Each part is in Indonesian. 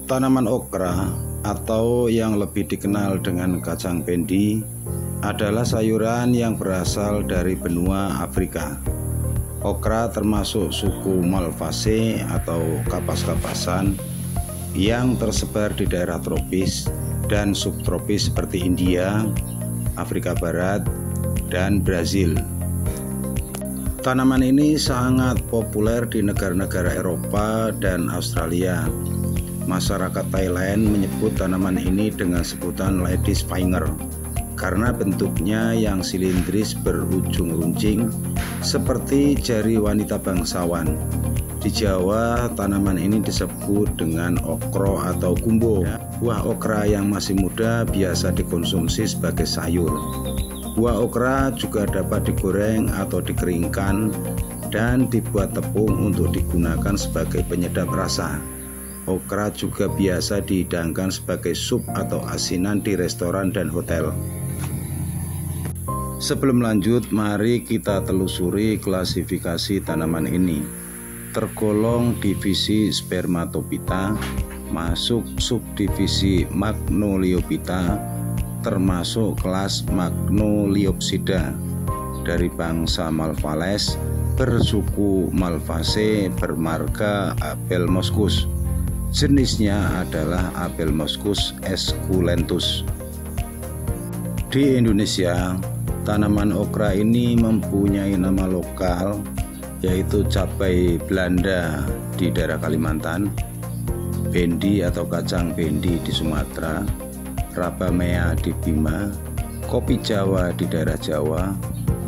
Tanaman okra atau yang lebih dikenal dengan kacang pendi adalah sayuran yang berasal dari benua Afrika. Okra termasuk suku Malvaceae atau kapas-kapasan yang tersebar di daerah tropis dan subtropis seperti India, Afrika Barat, dan Brazil. Tanaman ini sangat populer di negara-negara Eropa dan Australia. Masyarakat Thailand menyebut tanaman ini dengan sebutan ladies finger karena bentuknya yang silindris berujung runcing seperti jari wanita bangsawan. Di Jawa, tanaman ini disebut dengan okro atau gumbo. Buah okra yang masih muda biasa dikonsumsi sebagai sayur. Buah okra juga dapat digoreng atau dikeringkan dan dibuat tepung untuk digunakan sebagai penyedap rasa. Okra juga biasa dihidangkan sebagai sup atau asinan di restoran dan hotel. Sebelum lanjut, mari kita telusuri klasifikasi tanaman ini. Tergolong divisi Spermatophyta, masuk subdivisi Magnoliophyta, termasuk kelas Magnoliopsida, dari bangsa Malvales, bersuku Malvaceae, bermarga Abelmoschus. Jenisnya adalah Abelmoschus esculentus. Di Indonesia, tanaman okra ini mempunyai nama lokal, yaitu cabai Belanda di daerah Kalimantan, bendi atau kacang bendi di Sumatera, Rabamea di Bima, kopi Jawa di daerah Jawa,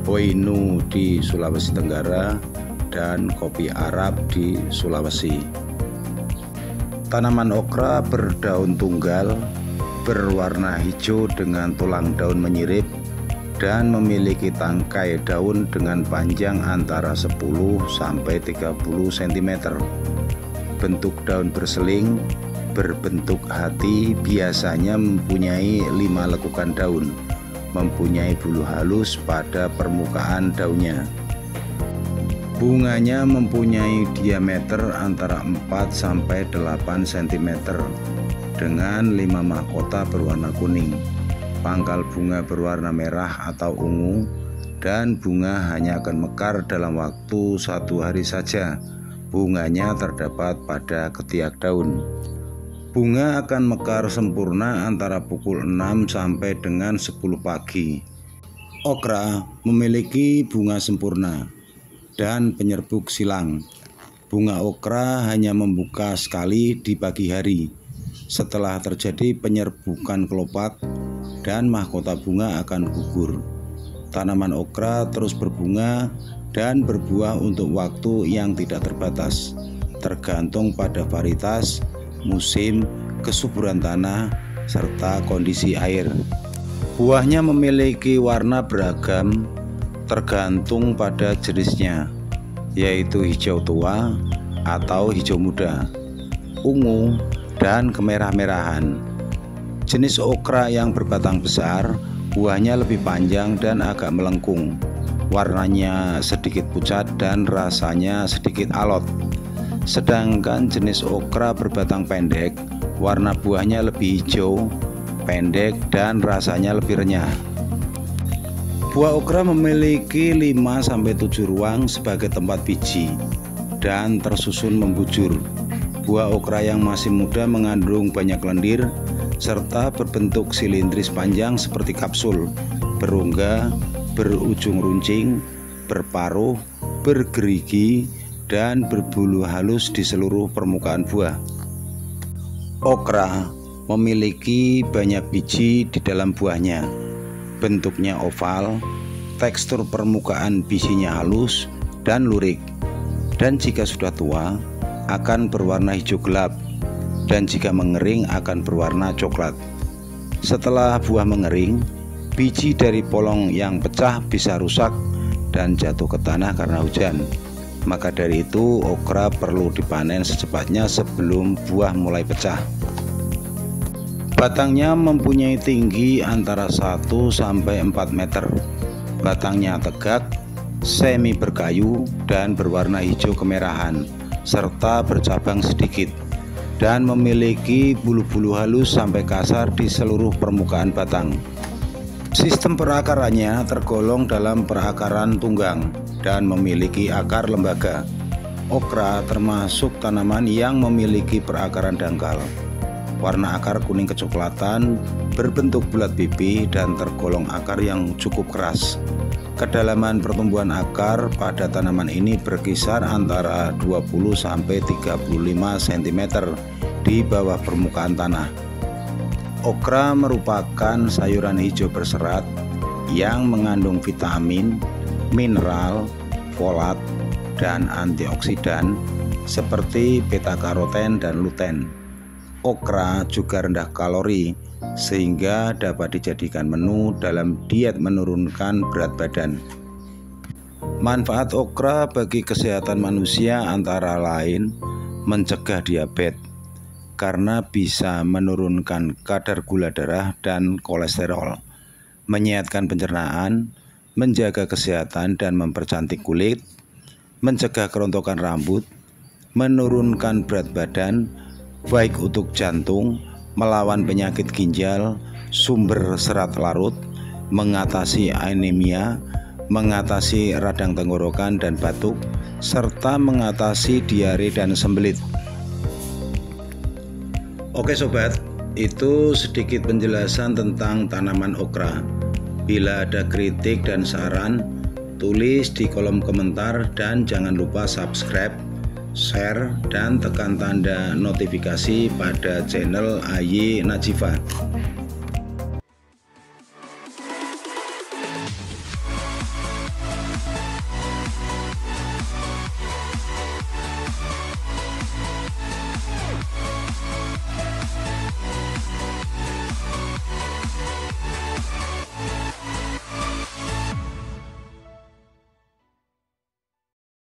Hoinu di Sulawesi Tenggara, dan kopi Arab di Sulawesi. Tanaman okra berdaun tunggal, berwarna hijau dengan tulang daun menyirip, dan memiliki tangkai daun dengan panjang antara 10 sampai 30 cm. Bentuk daun berseling, berbentuk hati, biasanya mempunyai 5 lekukan daun, mempunyai bulu halus pada permukaan daunnya. Bunganya mempunyai diameter antara 4 sampai 8 cm dengan 5 mahkota berwarna kuning. Pangkal bunga berwarna merah atau ungu, dan bunga hanya akan mekar dalam waktu 1 hari saja. Bunganya terdapat pada ketiak daun. Bunga akan mekar sempurna antara pukul 6 sampai dengan 10 pagi. Okra memiliki bunga sempurna dan penyerbuk silang. Bunga okra hanya membuka sekali di pagi hari. Setelah terjadi penyerbukan kelopak dan mahkota bunga akan gugur. Tanaman okra terus berbunga dan berbuah untuk waktu yang tidak terbatas, tergantung pada varietas, musim, kesuburan tanah, serta kondisi air. Buahnya memiliki warna beragam tergantung pada jenisnya, yaitu hijau tua atau hijau muda, ungu, dan kemerah-merahan. Jenis okra yang berbatang besar, buahnya lebih panjang dan agak melengkung. Warnanya sedikit pucat dan rasanya sedikit alot. Sedangkan jenis okra berbatang pendek, warna buahnya lebih hijau, pendek, dan rasanya lebih renyah. Buah okra memiliki 5-7 ruang sebagai tempat biji dan tersusun membujur. Buah okra yang masih muda mengandung banyak lendir serta berbentuk silindris panjang seperti kapsul, berongga, berujung runcing, berparuh, bergerigi, dan berbulu halus di seluruh permukaan buah. Okra memiliki banyak biji di dalam buahnya. Bentuknya oval, tekstur permukaan bijinya halus dan lurik, dan jika sudah tua akan berwarna hijau gelap, dan jika mengering akan berwarna coklat. Setelah buah mengering, biji dari polong yang pecah bisa rusak dan jatuh ke tanah karena hujan. Maka dari itu okra perlu dipanen secepatnya sebelum buah mulai pecah. Batangnya mempunyai tinggi antara 1 sampai 4 meter. Batangnya tegak, semi berkayu dan berwarna hijau kemerahan serta bercabang sedikit, dan memiliki bulu-bulu halus sampai kasar di seluruh permukaan batang. Sistem perakarannya tergolong dalam perakaran tunggang dan memiliki akar lembaga. Okra termasuk tanaman yang memiliki perakaran dangkal. Warna akar kuning kecoklatan, berbentuk bulat pipi, dan tergolong akar yang cukup keras. Kedalaman pertumbuhan akar pada tanaman ini berkisar antara 20 sampai 35 cm di bawah permukaan tanah. Okra merupakan sayuran hijau berserat yang mengandung vitamin, mineral, folat, dan antioksidan seperti beta-karoten dan lutein. Okra juga rendah kalori sehingga dapat dijadikan menu dalam diet menurunkan berat badan. Manfaat okra bagi kesehatan manusia antara lain mencegah diabetes karena bisa menurunkan kadar gula darah dan kolesterol, menyehatkan pencernaan, menjaga kesehatan dan mempercantik kulit, mencegah kerontokan rambut, menurunkan berat badan, baik untuk jantung, melawan penyakit ginjal, sumber serat larut, mengatasi anemia, mengatasi radang tenggorokan dan batuk, serta mengatasi diare dan sembelit. Oke sobat, itu sedikit penjelasan tentang tanaman okra. Bila ada kritik dan saran, tulis di kolom komentar dan jangan lupa subscribe, share, dan tekan tanda notifikasi pada channel AY Najifah.